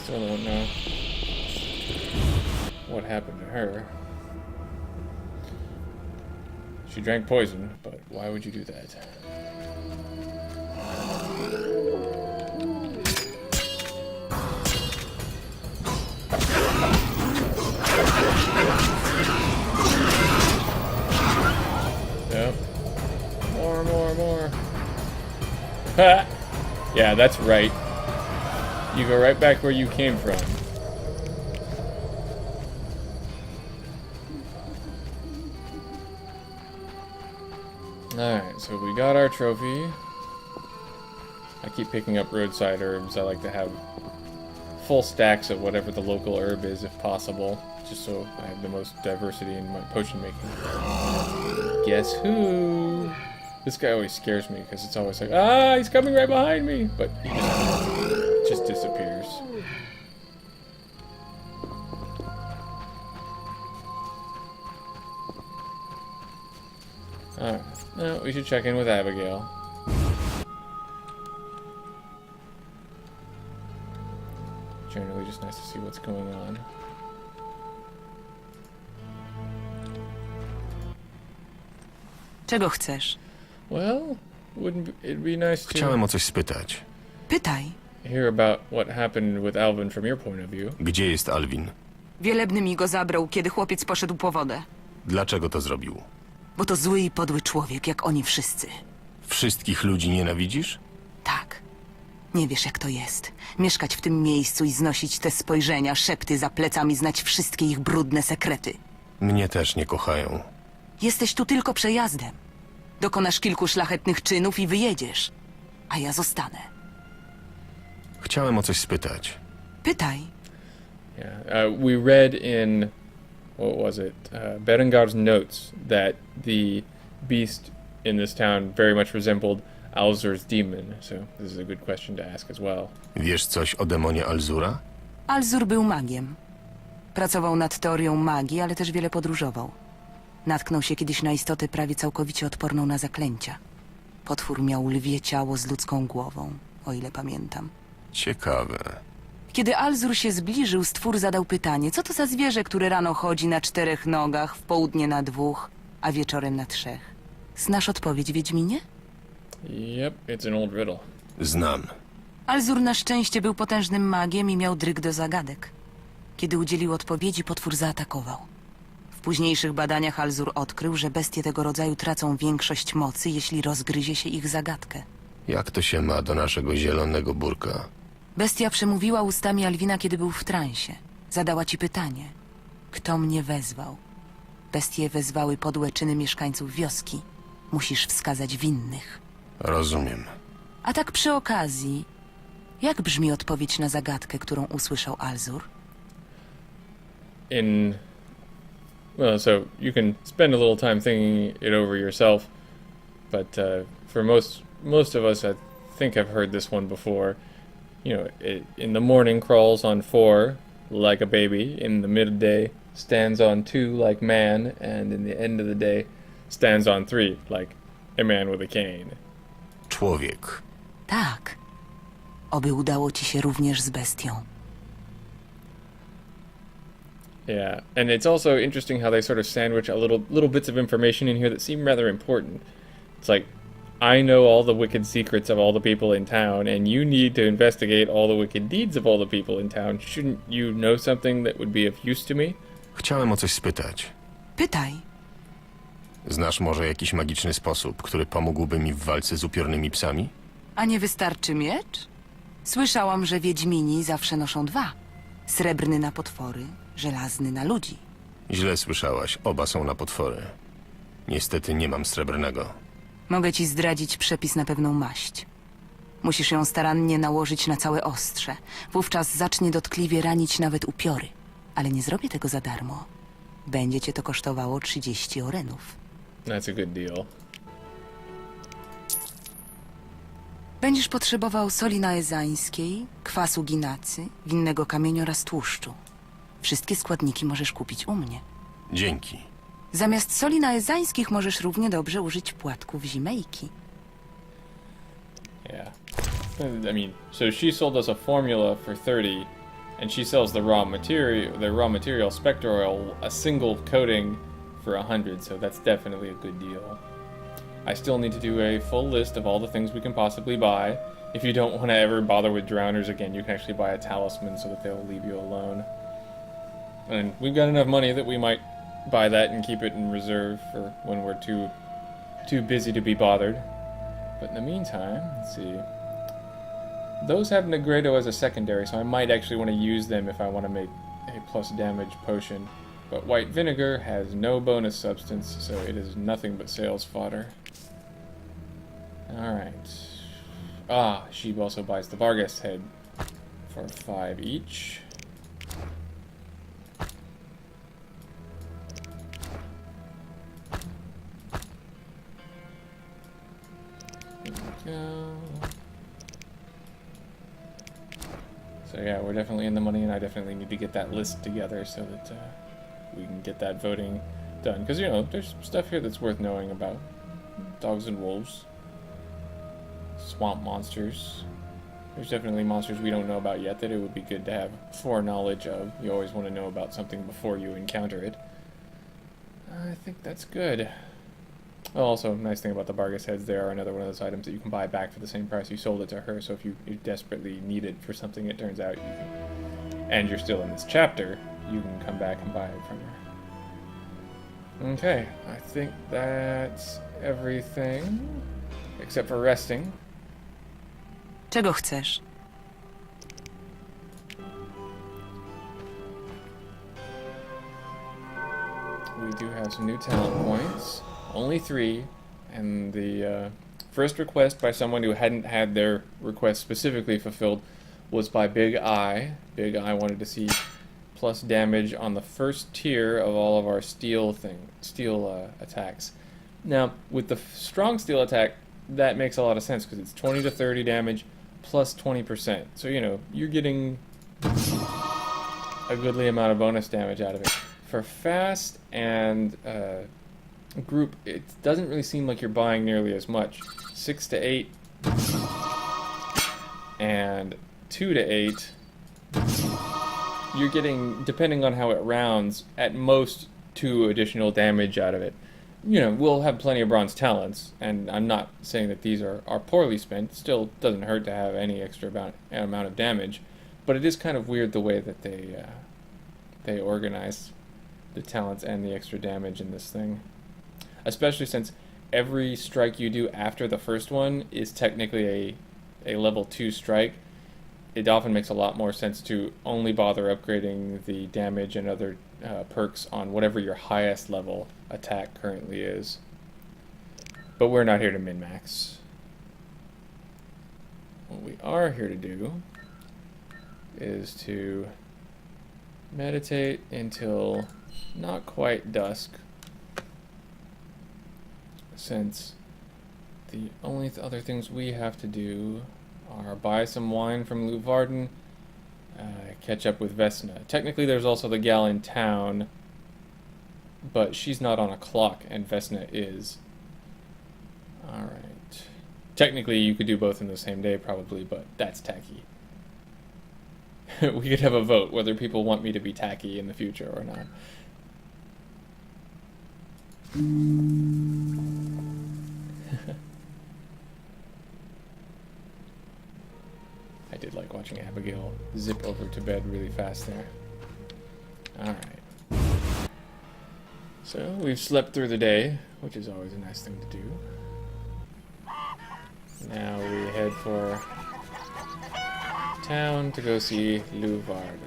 Still don't know what happened to her. She drank poison, but why would you do that? Yep. More. Ha! Yeah, that's right. You go right back where you came from. Alright, so we got our trophy. I keep picking up roadside herbs. I like to have full stacks of whatever the local herb is if possible, just so I have the most diversity in my potion making. Guess who? This guy always scares me because it's always like, ah, he's coming right behind me, but he just disappears. Alright, now we should check in with Abigail. Generally just nice to see what's going on. Czego chcesz? Well, wouldn't it be nice to Chciałem o coś spytać. Pytaj. hear about what happened with Alvin from your point of view? Gdzie jest Alvin? Wielebny mi go zabrał, kiedy chłopiec poszedł po wodę. Dlaczego to zrobił? Bo to zły i podły człowiek, jak oni wszyscy. Wszystkich ludzi nienawidzisz? Tak. Nie wiesz, jak to jest. Mieszkać w tym miejscu i znosić te spojrzenia, szepty za plecami, znać wszystkie ich brudne sekrety. Mnie też nie kochają. Jesteś tu tylko przejazdem. Dokonasz kilku szlachetnych czynów i wyjedziesz. A ja zostanę. Chciałem o coś spytać. Pytaj. Yeah, we read in, what was it, Berengar's notes that the beast in this town very much resembled Alzur's demon, so this is a good question to ask as well. Wiesz coś o demonie Alzura? Alzur był magiem. Pracował nad teorią magii, ale też wiele podróżował. Natknął się kiedyś na istotę prawie całkowicie odporną na zaklęcia. Potwór miał lwie ciało z ludzką głową, o ile pamiętam. Ciekawe. Kiedy Alzur się zbliżył, stwór zadał pytanie, co to za zwierzę, które rano chodzi na 4 nogach, w południe na 2, a wieczorem na 3. Znasz odpowiedź, Wiedźminie? Yep, it's an old riddle. Znam. Alzur na szczęście był potężnym magiem i miał dryg do zagadek. Kiedy udzielił odpowiedzi, potwór zaatakował. W późniejszych badaniach Alzur odkrył, że bestie tego rodzaju tracą większość mocy, jeśli rozgryzie się ich zagadkę. Jak to się ma do naszego zielonego burka? Bestia przemówiła ustami Alwina, kiedy był w transie. Zadała ci pytanie. Kto mnie wezwał? Bestie wezwały podłe czyny mieszkańców wioski. Musisz wskazać winnych. Rozumiem. A tak przy okazji, jak brzmi odpowiedź na zagadkę, którą usłyszał Alzur? Well, so you can spend a little time thinking it over yourself, but for most of us, I think I've heard this one before. You know, in the morning crawls on 4 like a baby, in the midday stands on 2 like man, and in the end of the day stands on 3 like a man with a cane. Człowiek. Tak. Oby udało ci się również z bestią. Yeah, and it's also interesting how they sort of sandwich a little bits of information in here that seem rather important. It's like, I know all the wicked secrets of all the people in town, and you need to investigate all the wicked deeds of all the people in town. Shouldn't you know something that would be of use to me? Chciałem o coś spytać. Pytaj. Znasz może jakiś magiczny sposób, który pomógłby mi w walce z upiornymi psami? A nie wystarczy miecz? Słyszałam, że wiedźmini zawsze noszą 2. Srebrny na potwory, żelazny na ludzi. Źle słyszałaś, oba są na potwory. Niestety nie mam srebrnego. Mogę ci zdradzić przepis na pewną maść. Musisz ją starannie nałożyć na całe ostrze. Wówczas zacznie dotkliwie ranić nawet upiory. Ale nie zrobię tego za darmo. Będzie cię to kosztowało 30 orenów. That's a good deal. Będziesz potrzebował soli naezańskiej, kwasu ginacy, winnego kamienia oraz tłuszczu. Wszystkie składniki możesz kupić u mnie. Dzięki. Zamiast soli naezańskich możesz równie dobrze użyć płatków zimejki. Yeah. I mean, so she sold us a formula for 30, And she sells the raw material spectre oil, a single coating for 100, so that's definitely a good deal. I still need to do a full list of all the things we can possibly buy. If you don't want to ever bother with drowners again, you can actually buy a talisman so that they'll leave you alone. And we've got enough money that we might buy that and keep it in reserve for when we're too busy to be bothered. But in the meantime, let's see. Those have Negredo as a secondary, so I might actually want to use them if I want to make a plus damage potion. But white vinegar has no bonus substance, so it is nothing but sales fodder. Alright. Ah, she also buys the Vargas head for 5 each. There we go. So yeah, we're definitely in the money, and I definitely need to get that list together so that we can get that voting done. Because, you know, there's stuff here that's worth knowing about. Dogs and wolves. Swamp monsters. There's definitely monsters we don't know about yet that it would be good to have foreknowledge of. You always want to know about something before you encounter it. I think that's good. Oh, also, nice thing about the Vargas heads, they are another one of those items that you can buy back for the same price you sold it to her, so if you desperately need it for something, it turns out you can, and you're still in this chapter, you can come back and buy it from her. Okay, I think that's everything, except for resting. Czego chcesz? We do have some new talent points. Only 3, and the first request by someone who hadn't had their request specifically fulfilled was by Big Eye. Big Eye wanted to see plus damage on the first tier of all of our steel attacks. Now, with the strong steel attack, that makes a lot of sense because it's 20 to 30 damage plus 20%. So, you know, you're getting a goodly amount of bonus damage out of it. For fast and group, it doesn't really seem like you're buying nearly as much. 6 to 8 and 2 to 8, you're getting, depending on how it rounds, at most 2 additional damage out of it. You know, we'll have plenty of bronze talents, and I'm not saying that these are poorly spent. Still doesn't hurt to have any extra amount of damage, but it is kind of weird the way that they organize the talents and the extra damage in this thing. Especially since every strike you do after the first one is technically a level 2 strike. It often makes a lot more sense to only bother upgrading the damage and other perks on whatever your highest level attack currently is. But we're not here to min-max. What we are here to do is to meditate until not quite dusk, since the only other things we have to do are buy some wine from Luvarden, catch up with Vesna. Technically there's also the gal in town, but she's not on a clock and Vesna is. Alright. Technically you could do both in the same day probably, but that's tacky. We could have a vote whether people want me to be tacky in the future or not. I did like watching Abigail zip over to bed really fast there. Alright. So, we've slept through the day, which is always a nice thing to do. Now we head for town to go see Luvarden.